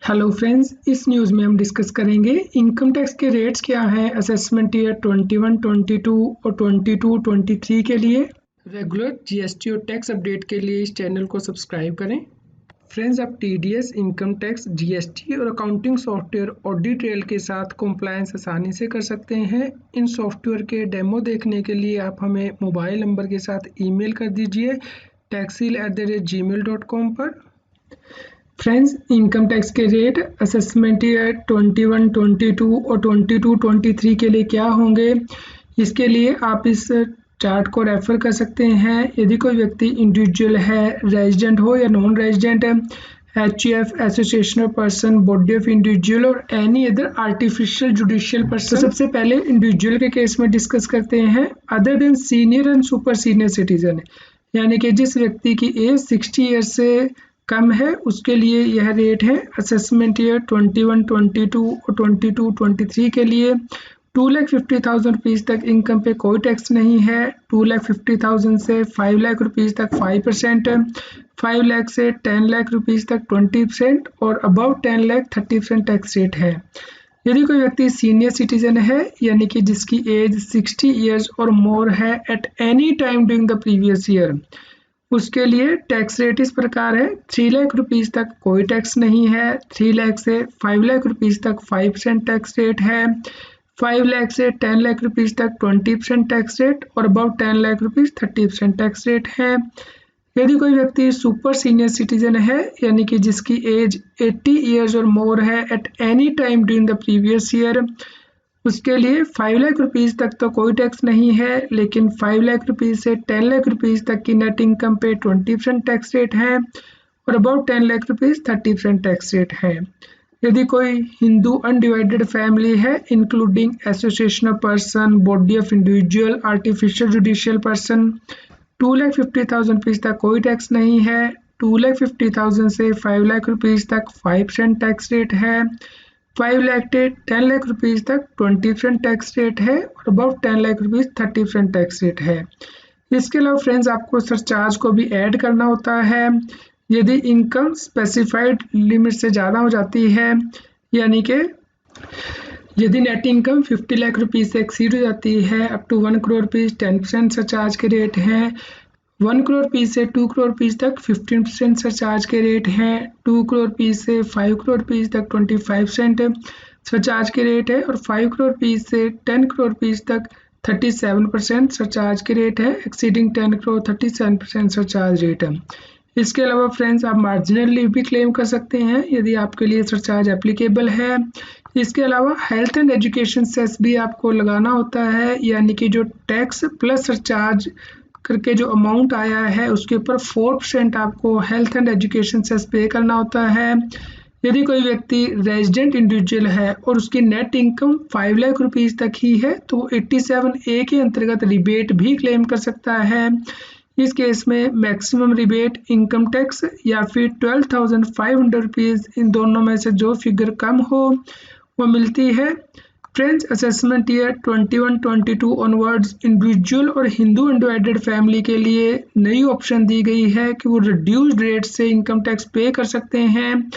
Hello friends, इस news में हम डिस्कस करेंगे इनकम टैक्स के रेट्स क्या हैं असेसमेंट ईयर 21, 22 और 22, 23 के लिए। रेगुलर जीएसटी और टैक्स अपडेट के लिए इस चैनल को सब्सक्राइब करें। फ्रेंड्स, आप टीडीएस, इनकम टैक्स, जीएसटी और अकाउंटिंग सॉफ्टवेयर ऑडिट ट्रेल के साथ कंप्लायंस आसानी से कर सकते हैं। इन सॉफ्टवेयर के डेमो देखने के लिए आप हमें मोबाइल नंबर के साथ ईमेल कर दीजिए taxil@gmail.com पर। फ्रेंड्स, इनकम टैक्स के रेट असेसमेंट ईयर 21, 22 और 22, 23 के लिए क्या होंगे, इसके लिए आप इस चार्ट को रेफर कर सकते हैं। यदि कोई व्यक्ति इंडिविजुअल है, रेजिडेंट हो या नॉन रेजिडेंट है, HUF, associational person, body of individual और any other artificial judicial person. तो सबसे पहले इंडिविजुअल के केस में डिस्कस करते हैं। Other than senior and super senior citizen, यानी कि जिस व्यक्ति की एज 60 ईयर से कम है, उसके लिए यह रेट है। असेसमेंट ईयर 21, 22 और 22, 23 के लिए 2,50,000 रुपीज़ तक इनकम पे कोई टैक्स नहीं है। 2,50,000 से 5 लाख रुपीज़ तक 5%, 5 लाख से 10 लाख रुपीज़ तक 20% और अबव 10 लाख 30% टैक्स रेट है। यदि कोई व्यक्ति सीनियर सिटीजन है, यानी कि जिसकी एज 60 ईयर्स और मोर है at any time during the previous year, उसके लिए टैक्स रेट इस प्रकार है। 3 लाख रुपीज़ तक कोई टैक्स नहीं है। 3 लाख से 5 लाख रुपीज़ तक 5% टैक्स रेट है। 5 लाख से 10 लाख रुपीज़ तक 20% टैक्स रेट और about 10 lakh rupees 30% tax rate है। यदि कोई व्यक्ति सुपर सीनियर सिटीजन है, यानी कि जिसकी एज 80 ईयर्स और मोर है at any time during the previous year, उसके लिए 5 लाख रुपीज़ तक तो कोई टैक्स नहीं है, लेकिन 5 लाख रुपीज़ से 10 लाख रुपीज़ तक की नेट इनकम पे 20% टैक्स रेट है और about 10 lakh rupees 30% tax rate है। यदि कोई हिंदू अनडिवाइडेड फैमिली है, including associational person, body of individual, artificial judicial person, 2,50,000 rupees तक कोई टैक्स नहीं है। 2,50,000 से 5 लाख रुपीज़ तक 5% टैक्स रेट है। 5 लाख से 10 लाख रुपीज़ तक 20% टैक्स रेट है और about 10 lakh rupees 30% tax rate है। इसके अलावा फ्रेंड्स, आपको सरचार्ज को भी ऐड करना होता है। यदि इनकम स्पेसिफाइड लिमिट से ज़्यादा हो जाती है, यानी कि यदि नेट इनकम 50 लाख रुपीज़ से एक्सीड हो जाती है, up to 1 crore rupees 10% surcharge के रेट हैं। 1 करोड़ रुपीज़ से 2 करोड़ रुपीज़ तक 15% सरचार्ज के रेट हैं। 2 करोड़ रुपीज़ से 5 करोड़ रुपीज़ तक 25% सरचार्ज के रेट है और 5 करोड़ रुपीज़ से 10 करोड़ रुपीज़ तक 37% सरचार्ज के रेट है। एक्सीडिंग 10 करोड़ 37% सरचार्ज रेट है। इसके अलावा फ्रेंड्स, आप मार्जिनल लीव भी क्लेम कर सकते हैं यदि आपके लिए सरचार्ज एप्लीकेबल है। इसके अलावा हेल्थ एंड एजुकेशन सेस भी आपको लगाना होता है, यानी कि जो टैक्स प्लस सरचार्ज करके जो अमाउंट आया है उसके ऊपर 4% आपको health and education cess pay करना होता है। यदि कोई व्यक्ति रेजिडेंट इंडिविजुअल है और उसकी नेट इनकम 5 लाख रुपीज़ तक ही है, तो 87A के अंतर्गत रिबेट भी क्लेम कर सकता है। इस केस में मैक्सिमम रिबेट इनकम टैक्स या फिर 12,500 रुपीज़, इन दोनों में से जो फिगर कम हो वो मिलती है। Friends, assessment year 21, 22 onwards individual और हिंदू अनडिवाइडेड फैमिली के लिए नई ऑप्शन दी गई है कि वो रिड्यूस्ड रेट से इनकम टैक्स पे कर सकते हैं,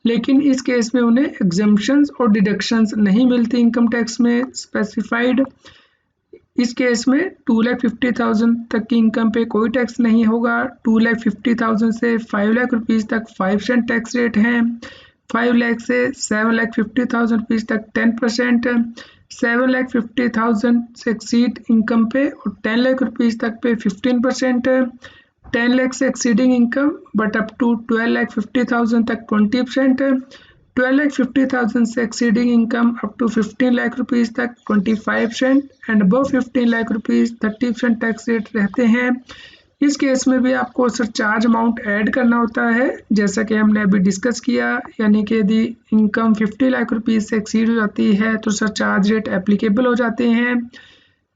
लेकिन इस केस में उन्हें एग्जम्पशंस और डिडक्शंस नहीं मिलती इनकम टैक्स में स्पेसिफाइड। इस केस में 2,50,000 तक की इनकम पे कोई टैक्स नहीं होगा। 2,50,000 से 5 लाख रुपीज़ तक 5% टैक्स रेट हैं। 5 लाख से 7,50,000 रुपीज़ तक 10%, 7,50,000 से एक्सीड इनकम पे और 10 लाख रुपीज़ तक पे 15%, 10 लाख से exceeding income but up to 12,50,000 तक 20%, 12,50,000 से exceeding income up to 15 lakh rupees तक 25% and above 15 lakh rupees 30% tax rate रहते हैं। इस केस में भी आपको सरचार्ज अमाउंट ऐड करना होता है, जैसा कि हमने अभी डिस्कस किया, यानी कि यदि इनकम 50 लाख रुपीज़ से एक्सीड हो जाती है तो सरचार्ज रेट एप्लीकेबल हो जाते हैं,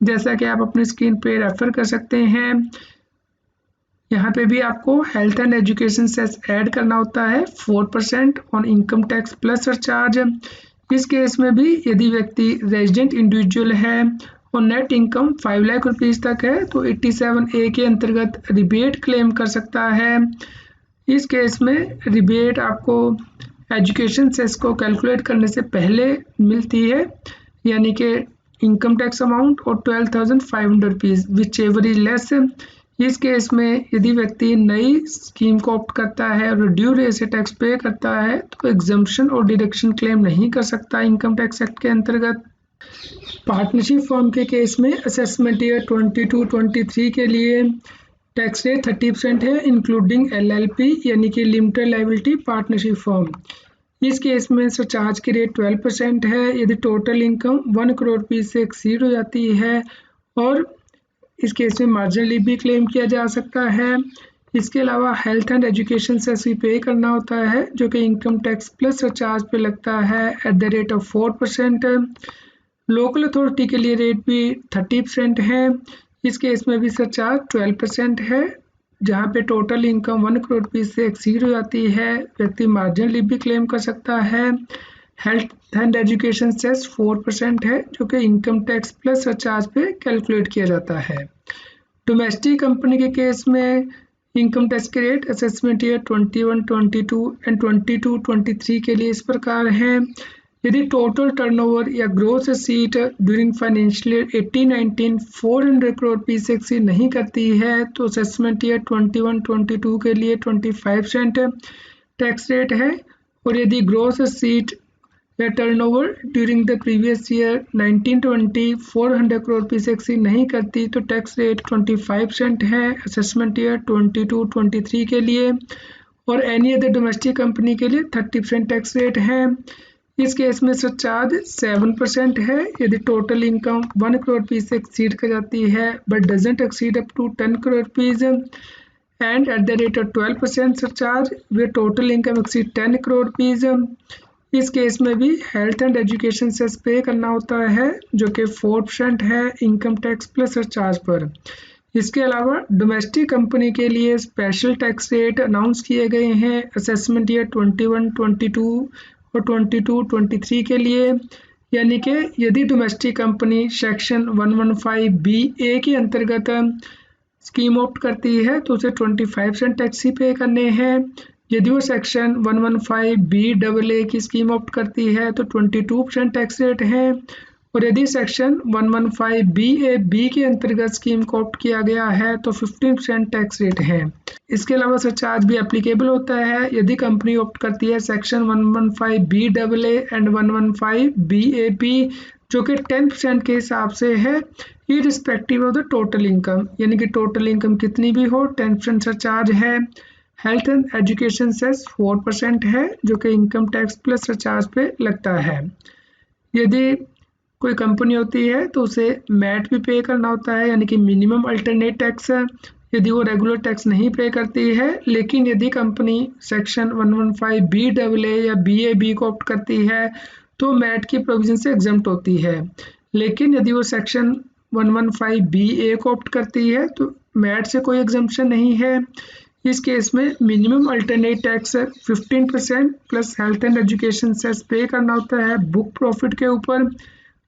जैसा कि आप अपनी स्क्रीन पे रेफर कर सकते हैं। यहाँ पे भी आपको health and education cess add करना होता है 4% on income tax plus surcharge. इस केस में भी यदि व्यक्ति रेजिडेंट इंडिविजुअल है और नेट इनकम 5 लाख रुपीज़ तक है, तो 87A के अंतर्गत रिबेट क्लेम कर सकता है। इस केस में रिबेट आपको एजुकेशन सेस को कैलकुलेट करने से पहले मिलती है, यानी कि इनकम टैक्स अमाउंट और 12,500 rupees which ever is less. इस केस में यदि व्यक्ति नई स्कीम को ऑप्ट करता है और ड्यू रेट से टैक्स पे करता है तो एग्जम्पशन और डिडक्शन क्लेम नहीं कर सकता इनकम टैक्स एक्ट के अंतर्गत। पार्टनरशिप फॉर्म के केस में असेसमेंट ईयर 22-23 के लिए टैक्स रेट 30% है इंक्लूडिंग LLP यानी कि लिमिटेड लायबिलिटी पार्टनरशिप फॉर्म। इस केस में सरचार्ज की रेट 12% है यदि टोटल इनकम 1 करोड़ रुपये से एक्सीड हो जाती है, और इस केस में मार्जिनली भी क्लेम किया जा सकता है। इसके अलावा हेल्थ एंड एजुकेशन सेस भी पे करना होता है जो कि इनकम टैक्स प्लस सरचार्ज पे लगता है eight the rate of 4%। Local authority के लिए रेट भी 30% है। इस केस में भी सरचार्ज 12% है। जहाँ पे टोटल इनकम 1 करोड़ रुपये से एक्सीड हो जाती है व्यक्ति मार्जिनली भी क्लेम कर सकता है। हेल्थ एंड एजुकेशन सेस 4% है जो कि इनकम टैक्स प्लस सरचार्ज पे कैलकुलेट किया जाता है। डोमेस्टिक कंपनी के केस में इनकम टैक्स के रेट असेसमेंट ईयर 21, 22 एंड 22-23 के लिए इस प्रकार हैं। यदि टोटल टर्नओवर या gross receipt during financial year 18-19 400 crore रुपये से एक्सीड नहीं करती है तो असेसमेंट ईयर 21-22 के लिए 25% टैक्स रेट है, और यदि ग्रोस रिसीट या turnover during the previous year 19-20 400 crore रुपये से एक्सीड नहीं करती तो टैक्स रेट 25% है असेसमेंट ईयर 22-23 के लिए, और एनी अदर डोमेस्टिक कंपनी के लिए 30% टैक्स रेट है। इस केस में सरचार्ज 7% है यदि टोटल इनकम 1 करोड़ रुपये से एक्सीड कर जाती है but doesn't exceed up to 10 crore rupees, and at the rate of 12% surcharge where total income exceed 10 crore rupees. इस केस में भी health and education cess pay करना होता है जो कि 4% है इनकम टैक्स प्लस सरचार्ज पर। इसके अलावा डोमेस्टिक कंपनी के लिए स्पेशल टैक्स रेट अनाउंस किए गए हैं असेसमेंट ईयर 21, 22 और 22-23 के लिए, यानी कि यदि डोमेस्टिक कंपनी सेक्शन 115BA के अंतर्गत स्कीम ऑप्ट करती है तो उसे 25% टैक्स ही पे करने हैं। यदि वो सेक्शन 115BAA की स्कीम ऑप्ट करती है तो 22% टैक्स रेट है, और यदि सेक्शन 115BAB के अंतर्गत स्कीम को ऑप्ट किया गया है तो 15% टैक्स रेट है। इसके अलावा सरचार्ज भी एप्लीकेबल होता है यदि कंपनी ऑप्ट करती है सेक्शन 115BAA एंड 115BAB जो कि 10% के हिसाब से है irrespective of the total income, यानी कि टोटल इनकम कितनी भी हो 10% सरचार्ज है। हेल्थ एंड एजुकेशन सेस 4% है जो कि इनकम टैक्स प्लस सरचार्ज पे लगता है। यदि कोई कंपनी होती है तो उसे मैट भी पे करना होता है, यानी कि मिनिमम अल्टरनेट टैक्स, यदि वो रेगुलर टैक्स नहीं पे करती है। लेकिन यदि कंपनी सेक्शन 115BAA या BAB को ऑप्ट करती है तो मैट की प्रोविजन से एग्जम्प्ट होती है, लेकिन यदि वो सेक्शन 115BA को ऑप्ट करती है तो मैट से कोई एग्जम्पशन नहीं है। इस केस में minimum alternate tax 15% plus health and education cess pay करना होता है बुक प्रॉफिट के ऊपर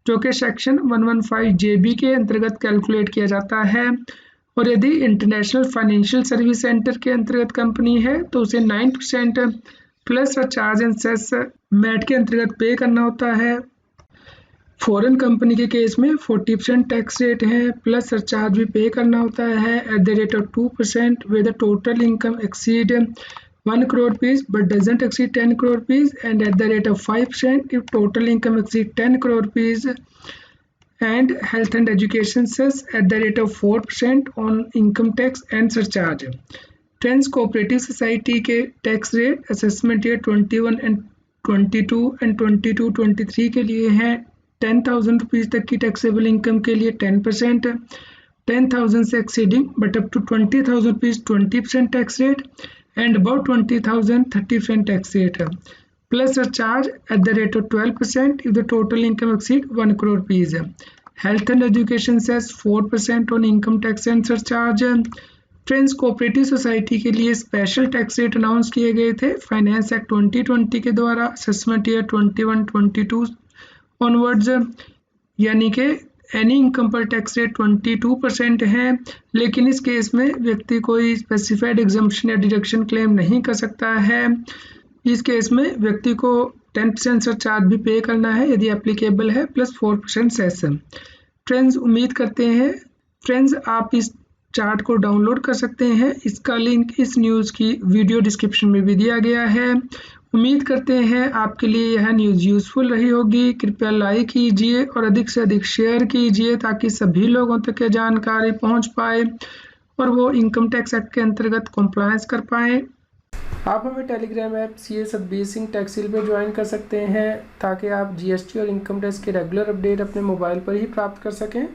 जो कि सेक्शन 115JB के अंतर्गत कैलकुलेट किया जाता है, और यदि इंटरनेशनल फाइनेंशियल सर्विस सेंटर के अंतर्गत कंपनी है तो उसे 9% plus charge and cess MAT के अंतर्गत पे करना होता है। फॉरेन कंपनी के केस में 40% टैक्स रेट है प्लस सरचार्ज भी पे करना होता है eight the rate of 2% with the total income exceed 1 crore rupees but doesn't exceed 10 crore rupees, and at the rate of 5% if total income exceed 10 crore rupees, and health and education cess at the rate of 4% on income tax and surcharge। Trends cooperative society के tax rate assessment year 21 and 22 and 22-23 के लिए हैं 10,000 rupees तक की taxable income के लिए 10%, 10,000 से exceeding but up to 20,000 rupees 20% tax rate, and about 20,000 30% tax rate plus charge at the rate of 12% if the total income exceed 1 crore rupees. Health and education cess 4% on income tax and surcharge. Trends cooperative society के लिए special tax rate announce किए गए थे finance act 2020 के द्वारा assessment year 21-22 onwards, यानी कि any income पर टैक्स रेट 22% है, लेकिन इस केस में व्यक्ति कोई स्पेसिफाइड एग्जम्पशन या डिडक्शन क्लेम नहीं कर सकता है। इस केस में व्यक्ति को 10% सरचार्ज भी पे करना है यदि एप्लीकेबल है, प्लस 4% सेशन। फ्रेंड्स, उम्मीद करते हैं फ्रेंड्स आप इस चार्ट को डाउनलोड कर सकते हैं। इसका लिंक इस न्यूज़ की वीडियो डिस्क्रिप्शन में भी दिया गया है। उम्मीद करते हैं आपके लिए यह न्यूज़ यूज़फुल रही होगी। कृपया लाइक कीजिए और अधिक से अधिक शेयर कीजिए ताकि सभी लोगों तक ये जानकारी पहुंच पाए और वो इनकम टैक्स एक्ट के अंतर्गत कंप्लायंस कर पाएँ। आप हमें Telegram app CA Satbir Singh टैक्सिल पर ज्वाइन कर सकते हैं ताकि आप GST और इनकम टैक्स के रेगुलर अपडेट अपने मोबाइल पर ही प्राप्त कर सकें।